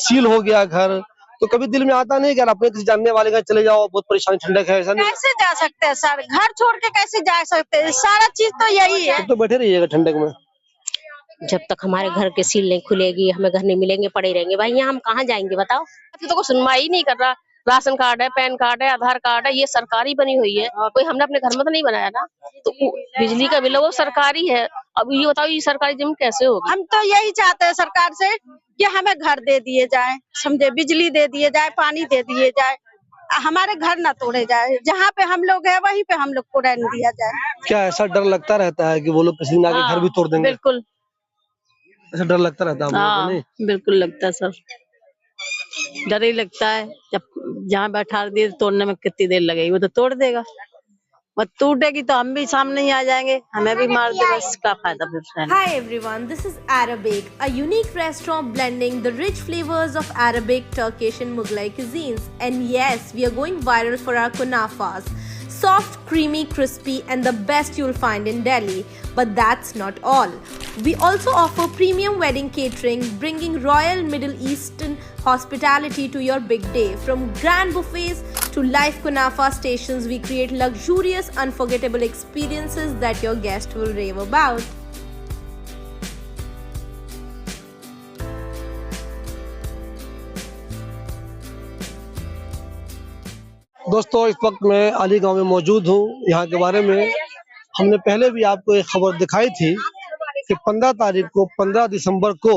Seal हो गया घर, तो कभी दिल में आता नहीं कि यार अपने किसी जानने वाले घर चले जाओ, बहुत परेशानी, ठंडक है, ऐसा नहीं? कैसे जा सकते हैं सर, घर छोड़ के कैसे जा सकते हैं, सारा चीज तो यही है। तो बैठे रहिएगा ठंडक में। जब तक हमारे घर के सील नहीं खुलेगी, हमें घर नहीं मिलेंगे, पड़े रहेंगे भाई, यहाँ हम कहाँ जाएंगे बताओ। तो कोई सुनवाई ही नहीं कर रहा। राशन कार्ड है, पैन कार्ड है, आधार कार्ड है, ये सरकारी बनी हुई है, कोई हमने अपने घर में तो नहीं बनाया ना। तो बिजली का बिल है वो सरकारी है। अब ये बताओ ये सरकारी जमीन कैसे होगी। हम तो यही चाहते हैं सरकार से कि हमें घर दे दिए जाए, समझे, बिजली दे दिए जाए, पानी दे दिए जाए, हमारे घर ना तोड़े जाए, जहाँ पे हम लोग है वहीं पे हम लोग को रहने दिया जाए। क्या ऐसा डर लगता रहता है कि वो लोग किसी दिन आके घर भी तोड़ देंगे? बिल्कुल, ऐसा डर लगता रहता है हम लोगों को? नहीं, बिल्कुल लगता है सर, डर ही लगता है। जब जहाँ बैठा दिए तोड़ने में कितनी देर लगेगी, वो तो तोड़ देगा, वो टूटेगी तो हम भी सामने ही आ जाएंगे, हमें भी मार दे, बस क्या फायदा फिर। Hi everyone, this is Arabic, a unique restaurant blending the rich flavors of Arabic, Turkish and Mughlai cuisines. And yes, we are going viral for our kunafas. Soft, creamy, crispy and the best you'll find in Delhi. But that's not all. We also offer premium wedding catering, bringing royal Middle Eastern hospitality to your big day. From grand buffets to live kunafa stations, we create luxurious, unforgettable experiences that your guests will rave about. दोस्तों इस वक्त मैं अली गांव में मौजूद हूँ। यहाँ के बारे में हमने पहले भी आपको एक खबर दिखाई थी कि 15 दिसंबर को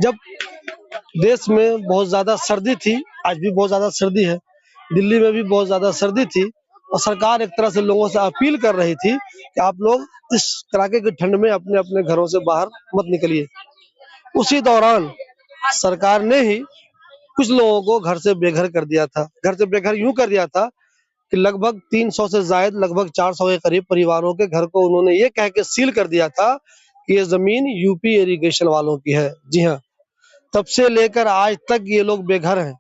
जब देश में बहुत ज्यादा सर्दी थी, आज भी बहुत ज्यादा सर्दी है, दिल्ली में भी बहुत ज्यादा सर्दी थी, और सरकार एक तरह से लोगों से अपील कर रही थी कि आप लोग इस कड़ाके की ठंड में अपने अपने घरों से बाहर मत निकलिए। उसी दौरान सरकार ने ही कुछ लोगों को घर से बेघर कर दिया था। घर से बेघर यूं कर दिया था कि लगभग 300 से ज्यादा, लगभग 400 के करीब परिवारों के घर को उन्होंने ये कह के सील कर दिया था कि ये जमीन यूपी इरिगेशन वालों की है। जी हाँ, तब से लेकर आज तक ये लोग बेघर हैं।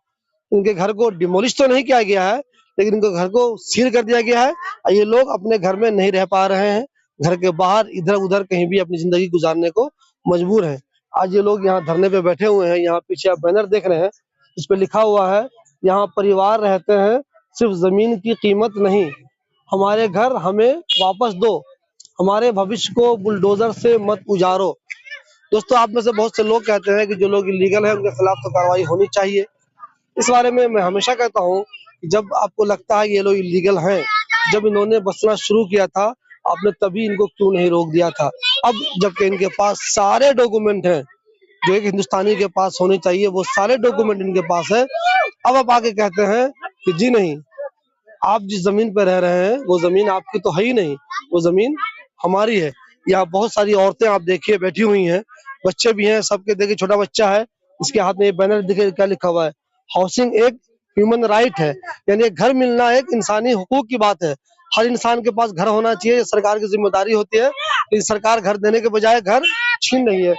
उनके घर को डिमोलिश तो नहीं किया गया है, लेकिन इनके घर को सील कर दिया गया है और ये लोग अपने घर में नहीं रह पा रहे हैं, घर के बाहर इधर उधर कहीं भी अपनी जिंदगी गुजारने को मजबूर हैं। आज ये लोग यहाँ धरने पे बैठे हुए हैं। यहाँ पीछे आप बैनर देख रहे हैं, इस पे लिखा हुआ है, यहाँ परिवार रहते हैं, सिर्फ जमीन की कीमत नहीं, हमारे घर हमें वापस दो, हमारे भविष्य को बुलडोजर से मत उजारो। दोस्तों आप में से बहुत से लोग कहते हैं कि जो लोग इलीगल है उनके खिलाफ तो कार्रवाई होनी चाहिए। इस बारे में मैं हमेशा कहता हूँ कि जब आपको लगता है ये लोग इलीगल हैं, जब इन्होंने बसना शुरू किया था आपने तभी इनको क्यों नहीं रोक दिया था? अब जबकि इनके पास सारे डॉक्यूमेंट हैं जो एक हिंदुस्तानी के पास होने चाहिए, वो सारे डॉक्यूमेंट इनके पास है, अब आप आके कहते हैं कि जी नहीं, आप जिस जमीन पर रह रहे हैं वो जमीन आपकी तो है ही नहीं, वो जमीन हमारी है। यहाँ बहुत सारी औरतें आप देखिए बैठी हुई हैं, बच्चे भी हैं, सबके देखिए, छोटा बच्चा है, इसके हाथ में ये बैनर देखिए क्या लिखा हुआ है, हाउसिंग एक ह्यूमन राइट है, यानी घर मिलना एक इंसानी हुकूक की बात है। हर इंसान के पास घर होना चाहिए, सरकार की जिम्मेदारी होती है, लेकिन सरकार घर देने के बजाय घर छीन रही है।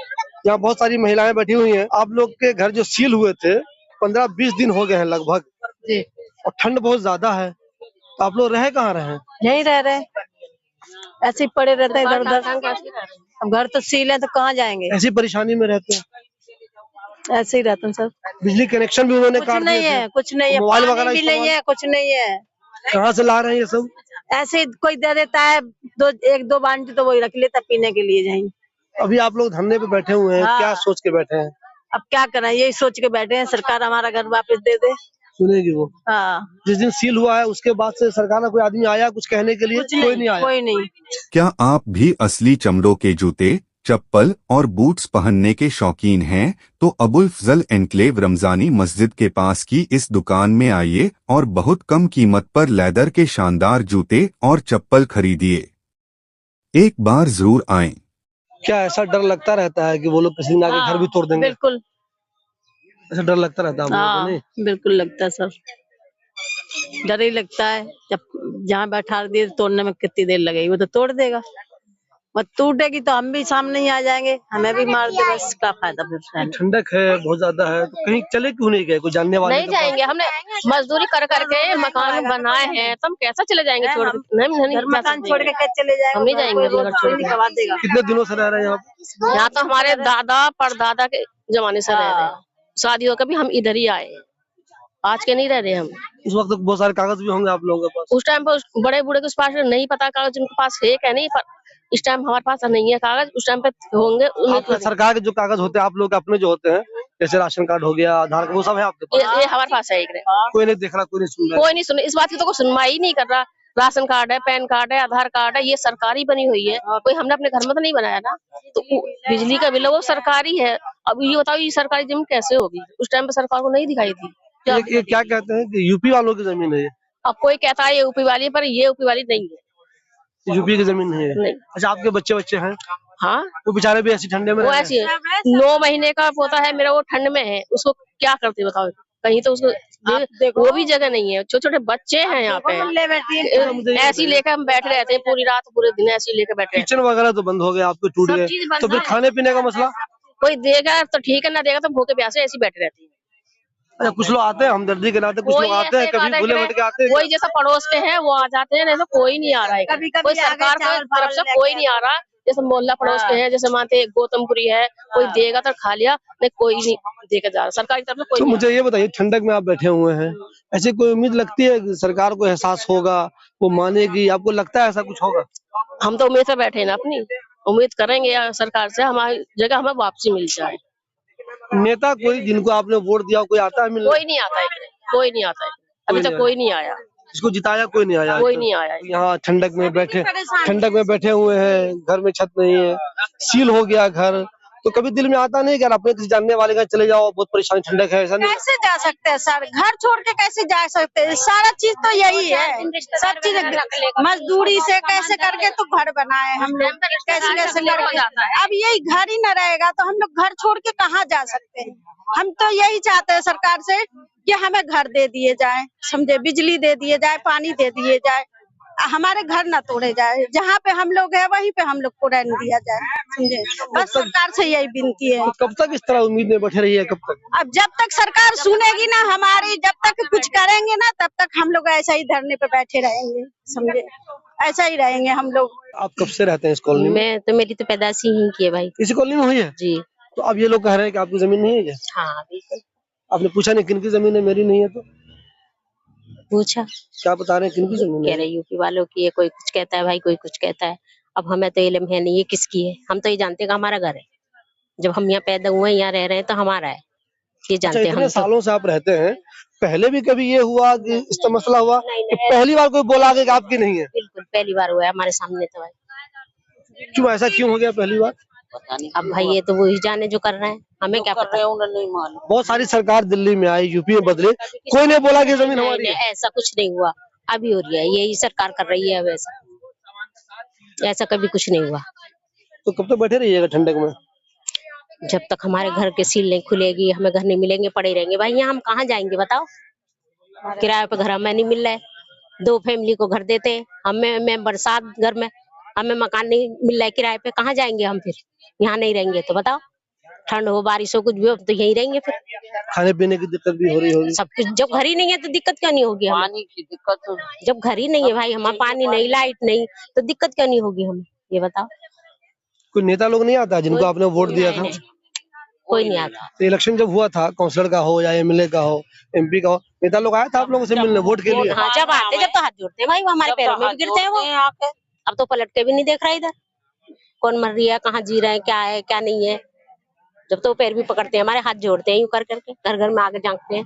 यहाँ बहुत सारी महिलाएं बैठी हुई हैं। आप लोग के घर जो सील हुए थे 15-20 दिन हो गए हैं लगभग जी, और ठंड बहुत ज्यादा है, तो आप लोग रहे कहाँ रहे? यहीं रह रहे, ऐसे ही पड़े रहते हैं इधर उधर। अब घर तो सील है तो कहाँ जाएंगे, ऐसी परेशानी में रहते हैं, ऐसे ही रहते हैं सर। बिजली कनेक्शन भी उन्होंने काट दिए थे, कुछ नहीं है, मोबाइल पानी वगैरह भी नहीं है, कुछ नहीं है। कहाँ से ला रहे हैं ये सब? ऐसे ही कोई दे देता है, एक दो बाल्टी तो वही रख लेता पीने के लिए। जाएंगे अभी आप लोग धरने पे बैठे हुए हैं, क्या सोच के बैठे हैं? अब क्या करें, यही सोच के बैठे हैं सरकार हमारा घर वापस दे दे। सुनेगी वो? हाँ, जिस दिन सील हुआ है उसके बाद से सरकार का कोई आदमी आया कुछ कहने के लिए? कोई नहीं आया। कोई नहीं। क्या आप भी असली चमड़ों के जूते, चप्पल और बूट्स पहनने के शौकीन हैं तो अबुल फजल एनक्लेव रमजानी मस्जिद के पास की इस दुकान में आइए और बहुत कम कीमत पर लेदर के शानदार जूते और चप्पल खरीदिए। एक बार जरूर आएं। क्या ऐसा डर लगता रहता है कि वो लोग किसी दिन आके घर भी तोड़ देंगे? बिल्कुल, ऐसा डर लगता रहता है आप लोगों को? नहीं, बिल्कुल लगता है सर, डर ही लगता है। जब जहाँ बैठा दिए तोड़ने में कितनी देर लगेगी, वो तो तोड़ देगा, वो टूटेगी तो हम भी सामने ही आ जाएंगे, हमें भी मार दे, बस क्या फायदा फिर। ठंडक है बहुत ज्यादा है, तो कहीं चले क्यों नहीं गए? कोई जानने वाले नहीं जाएंगे, हमने मजदूरी कर करके मकान बनाए हैं, तो हम कैसे चले जाएंगे छोड़ के? नहीं, मकान छोड़ के कैसे चले जाएंगे? हम नहीं जाएंगे घर छोड़ के। कितने दिनों से रह रहे हैं यहाँ? यहाँ तो हमारे दादा परदादा के जमाने से रह रहे हैं। शादी होकर भी हम इधर ही आए हैं, आज के नहीं रह रहे हम। इस वक्त बहुत सारे कागज भी होंगे आप लोगों के पास। उस टाइम पर बड़े बूढ़े के पास नहीं पता कागज उनके पास है क्या नहीं, पर इस टाइम हमारे पास नहीं है कागज, उस टाइम पे होंगे। आपके सरकार के जो कागज होते हैं, आप लोग अपने जो होते हैं, जैसे राशन कार्ड हो गया, आधार कार्ड, वो सब है आपके पास? ये हमारे पास है। कोई नहीं देख रहा, कोई नहीं सुन रहा। कोई नहीं सुन, इस बात की तो कोई सुनवाई नहीं कर रहा। राशन कार्ड है, पैन कार्ड है, आधार कार्ड है, ये सरकारी बनी हुई है, कोई हमने अपने घर में तो नहीं बनाया ना। तो बिजली का बिल वो सरकारी है। अब ये बताओ ये सरकारी जमीन कैसे होगी? उस टाइम पे सरकार को नहीं दिखाई थी। ये क्या कहते हैं कि यूपी वालों की जमीन है ये? अब कोई कहता है ये यूपी वाली, पर ये यूपी वाली नहीं है। यूपी की जमीन नहीं है? नहीं। अच्छा, आपके बच्चे हैं? हाँ, वो बेचारे भी ऐसी ठंडे में वो रह रहे ऐसी है। 9 महीने का पोता है मेरा, वो ठंड में है, उसको क्या करते बताओ? कहीं तो उसको वो भी जगह नहीं है, छोटे छोटे बच्चे हैं यहाँ पे। ऐसी लेकर हम बैठ रहते हैं पूरी रात पूरे दिन, ऐसी लेकर बैठे हैं। किचन वगैरह तो बंद हो गया, आपके टूट गए, तो फिर खाने पीने का मसला? कोई देगा तो ठीक है, ना देगा तो भूखे प्यासे ऐसी बैठे रहते हैं। अच्छा, कुछ लोग आते हैं हमदर्दी के नाते, कुछ लोग आते हैं कभी भूले भटके आते हैं? कोई जैसा पड़ोस के हैं वो आ जाते हैं, नहीं तो कोई नहीं आ रहा है। कोई सरकार की तरफ से कोई नहीं आ रहा। जैसे मोहल्ला पड़ोस के हैं, जैसे मानते गौतमपुरी है, कोई देगा तो खा लिया, नहीं कोई नहीं देकर जा रहा सरकारी तरफ से कोई। तो मुझे ये बताइए, ठंडक में आप बैठे हुए हैं, ऐसी कोई उम्मीद लगती है कि सरकार को एहसास होगा, वो मानेगी? आपको लगता है ऐसा कुछ होगा? हम तो उम्मीद से बैठे हैं ना, अपनी उम्मीद करेंगे सरकार से हमारी जगह हमें वापसी मिल जाए। नेता कोई जिनको आपने वोट दिया, कोई आता है मिलने? कोई नहीं आता है, कोई नहीं आता है, अभी तक कोई नहीं आया। इसको जिताया कोई नहीं आया? कोई नहीं आया। यहाँ ठंडक में बैठे हुए हैं, घर में छत नहीं है, सील हो गया घर, तो कभी दिल में आता नहीं कि यार अपने किसी जानने वाले का चले जाओ, बहुत परेशानी, ठंडक है? ऐसा नहीं? कैसे जा सकते हैं सर, घर छोड़ के कैसे जा सकते हैं? सारा चीज तो यही है, सब चीज मजदूरी से कैसे करके तो घर बनाए हम लोग, कैसे कैसे करके। अब यही घर ही न रहेगा तो हम लोग घर छोड़ के कहाँ जा सकते हैं? हम तो यही चाहते हैं सरकार से कि हमें घर दे दिए जाए, समझे, बिजली दे दिए जाए, पानी दे दिए जाए, हमारे घर ना तोड़े जाए, जहाँ पे हम लोग है वहीं पे हम लोग को रहने दिया जाए, समझे। बस सरकार से यही विनती है। तो कब तक इस तरह उम्मीद में बैठे रही है? कब तक? अब जब तक सरकार सुनेगी ना हमारी, जब तक कुछ करेंगे ना, तब तक हम लोग ऐसा ही धरने पे बैठे रहेंगे, समझे, ऐसा ही रहेंगे हम लोग। आप कब से रहते हैं इस कॉलोनी में? मैं तो, मेरी तो पैदाइश ही की है भाई। इसी कॉलोनी में हुई है जी। तो अब ये लोग कह रहे हैं कि आपकी जमीन नहीं है क्या? हाँ बिल्कुल। आपने पूछा नहीं किनकी जमीन है? मेरी नहीं है तो पूछा, क्या बता रहे हैं किनकी जमीन कह है? रहे यूपी वालों की है, कोई कुछ कहता है भाई, कोई कुछ कहता है। अब हमें तो इल्म है नहीं ये किसकी है, हम तो ये जानते हैं कि हमारा घर है, जब हम यहाँ पैदा हुए यहाँ रह रहे हैं तो हमारा है, ये जानते हैं। इतने सालों से आप रहते हैं, पहले भी कभी ये हुआ कि इस तरह मसला हुआ कि पहली बार कोई बोला कि आपकी नहीं है? बिल्कुल पहली बार हुआ है हमारे सामने तो भाई। क्यों, ऐसा क्यों हो गया पहली बार? अब भाई ये तो वही जाने जो कर रहे हैं, हमें क्या पता। नहीं मालूम। बहुत सारी सरकार दिल्ली में आई, यूपी में बदले, कोई नहीं बोला कि जमीन हमारी है। ऐसा कुछ नहीं हुआ, अभी हो रही है, यही सरकार कर रही है, वैसा ऐसा कभी कुछ नहीं हुआ। तो कब तक बैठे रहिएगा ठंडक में? जब तक हमारे घर के सील नहीं खुलेगी, हमें घर नहीं मिलेंगे, पड़े रहेंगे भाई। यहाँ हम कहाँ जाएंगे बताओ? किराए पे घर हमें नहीं मिल रहा है, 2 फैमिली को घर देते हैं, हमें बरसात घर में हमें मकान नहीं मिल रहा है किराए पे, कहाँ जाएंगे हम फिर? यहाँ नहीं रहेंगे तो बताओ, ठंड हो बारिश हो कुछ भी हो तो यही रहेंगे फिर। खाने पीने की दिक्कत भी हो रही होगी? सब कुछ, जब घर ही नहीं है तो दिक्कत क्यों नहीं होगी? पानी की दिक्कत, जब घर ही नहीं है भाई, हमारा पानी नहीं, लाइट नहीं, तो दिक्कत क्यों नहीं होगी हमें, ये बताओ। कोई नेता लोग नहीं आता जिनको आपने वोट दिया था? कोई नहीं आता। तो इलेक्शन जब हुआ था, काउंसलर का हो या एमएलए का हो, एमपी का हो, नेता लोग आया था आप लोगों से मिलने वोट के लिए? हाँ, जब आते जब तो हाथ जोड़ते हैं भाई, वो हमारे पैरों में भी गिरते हैं वो। अब तो पलट के भी नहीं देख रहा इधर, कौन मर रही है, कहाँ जी रहे हैं, क्या है क्या नहीं है। जब तो पैर भी पकड़ते हैं हमारे, हाथ जोड़ते हैं यूं कर करके, घर घर में आके झांकते हैं,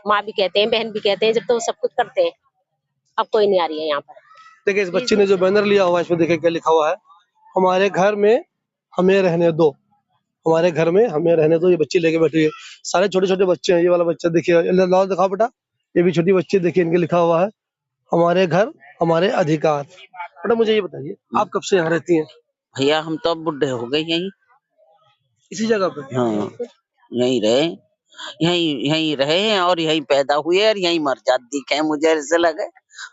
माँ भी कहते हैं, बहन भी कहते हैं, जब तो सब कुछ करते हैं। अब कोई नहीं आ रही है यहाँ पर। देखिए इस बच्ची ने जो बैनर लिया हुआ है, इसमें देखिए क्या लिखा हुआ है, हमारे घर में हमें रहने दो, हमारे घर में हमें रहने दो। ये बच्ची लेके बैठी है, सारे छोटे छोटे बच्चे हैं। ये वाला बच्चा देखिए, लाओ दिखाओ बेटा, ये भी छोटी बच्ची देखिए, इनके लिखा हुआ है हमारे घर हमारे अधिकार। बेटा मुझे ये बताइए, आप कब से यहाँ रहती हैं? भैया हम तो अब बुढ़े हो गए, यहीं इसी जगह पे? हाँ, यहीं रहे, यहीं रहे हैं और यहीं पैदा हुए और यहीं मर जाते दिखे, मुझे ऐसे लगे।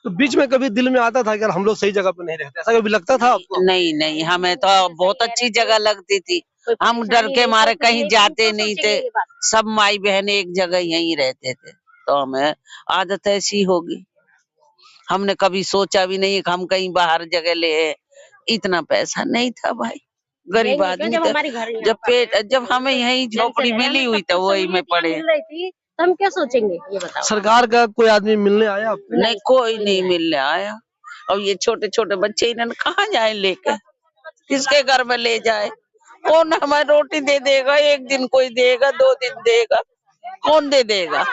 तो बीच में कभी दिल में आता था कि यार हम लोग सही जगह पे नहीं रहते, ऐसा कभी लगता था आपको? नहीं नहीं, हमें तो बहुत अच्छी जगग लगती थी, हम डर के मारे कहीं जाते नहीं थे, सब माई बहन एक जगह यहीं रहते थे, तो हमें आदत ऐसी होगी। हमने कभी सोचा भी नहीं कि हम कहीं बाहर जगह ले, इतना पैसा नहीं था भाई। गरीब क्यों आदमी जब तो हमारी घर यहाँ जब पर पेट जब हमें यही झोपड़ी मिली हुई तो वही में पड़े। मिल रही थी तो हम क्या सोचेंगे ये बताओ। सरकार का कोई आदमी मिलने आया आपको? नहीं, कोई नहीं मिलने आया। और ये छोटे छोटे बच्चे इन्हें कहाँ जाए लेके, किसके घर में ले जाए? कौन हमें रोटी दे देगा? एक दिन कोई देगा, 2 दिन देगा, कौन दे देगा?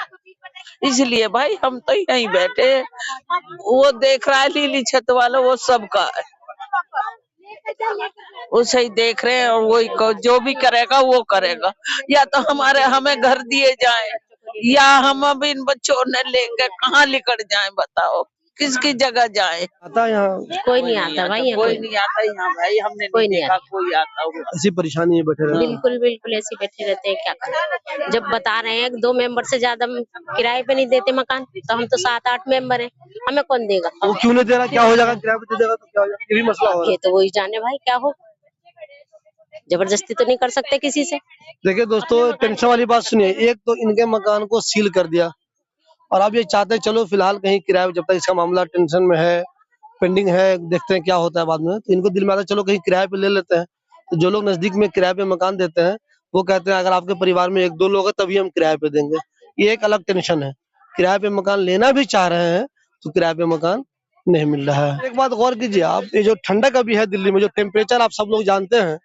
इसलिए भाई हम तो यहीं बैठे, वो देख रहा है लीली छत वाला, वो सबका है, वो सही देख रहे हैं और वही जो भी करेगा वो करेगा। या तो हमें घर दिए जाए या हम अब इन बच्चों ने लेकर कहाँ लेकर जाए, बताओ किसकी जगह जाए? आता है यहाँ कोई नहीं आता भाई, कोई नहीं आता यहाँ भाई, हमने कोई नहीं नहीं देखा आता। कोई आता हुआ। ऐसी परेशानी है बैठे रहते हैं। बिल्कुल बिल्कुल ऐसे बैठे रहते हैं, क्या करें। जब बता रहे हैं 2 मेंबर से ज्यादा हम किराए पे नहीं देते मकान, तो हम तो 7-8 मेंबर हैं, हमें कौन देगा? वो क्यों नहीं दे रहा? क्या हो जाएगा? किराए पे दे देगा तो क्या हो जाएगा? ये भी मसला हो रहा ये तो वही जाने भाई क्या हो, जबरदस्ती तो नहीं कर सकते किसी से। है। देखिए दोस्तों, टेंशन वाली बात सुनिए। एक तो इनके मकान को सील कर दिया और अब ये चाहते हैं चलो फिलहाल कहीं किराए, जब तक इसका मामला टेंशन में है, पेंडिंग है, देखते हैं क्या होता है बाद में। तो इनको दिल में आता है चलो कहीं किराए पे ले लेते हैं। तो जो लोग नजदीक में किराए पे मकान देते हैं वो कहते हैं अगर आपके परिवार में 1-2 लोग हैं तभी हम किराए पे देंगे। ये एक अलग टेंशन है। किराए पे मकान लेना भी चाह रहे हैं तो किराए पे मकान नहीं मिल रहा है। एक बात गौर कीजिए आप, ये जो ठंडक अभी है दिल्ली में, जो टेम्परेचर आप सब लोग जानते हैं,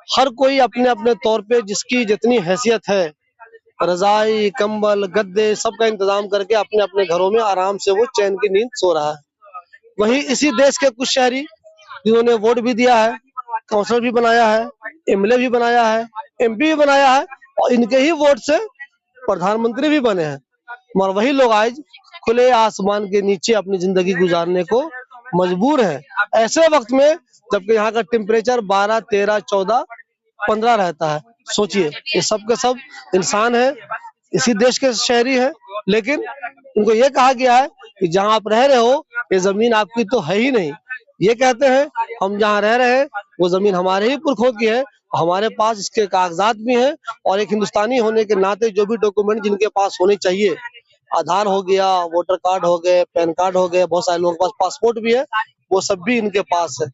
हर कोई अपने अपने तौर पे जिसकी जितनी हैसियत है, रजाई, कंबल, गद्दे सबका इंतजाम करके अपने अपने घरों में आराम से वो चैन की नींद सो रहा है। वहीं इसी देश के कुछ शहरी जिन्होंने वोट भी दिया है, काउंसलर भी बनाया है, एमएलए भी बनाया है, एमपी भी बनाया है और इनके ही वोट से प्रधानमंत्री भी बने हैं, मगर वही लोग आज खुले आसमान के नीचे अपनी जिंदगी गुजारने को मजबूर है। ऐसे वक्त में जबकि यहाँ का टेम्परेचर 12, 13, 14, 15 रहता है। सोचिए, ये सब के सब इंसान है, इसी देश के शहरी हैं, लेकिन इनको ये कहा गया है कि जहाँ आप रह रहे हो ये जमीन आपकी तो है ही नहीं। ये कहते हैं हम जहाँ रह रहे हैं वो जमीन हमारे ही पुरखों की है, हमारे पास इसके कागजात भी हैं और एक हिंदुस्तानी होने के नाते जो भी डॉक्यूमेंट जिनके पास होने चाहिए, आधार हो गया, वोटर कार्ड हो गए, पैन कार्ड हो गए, बहुत सारे लोगों के पास पासपोर्ट भी है, वो सब भी इनके पास है।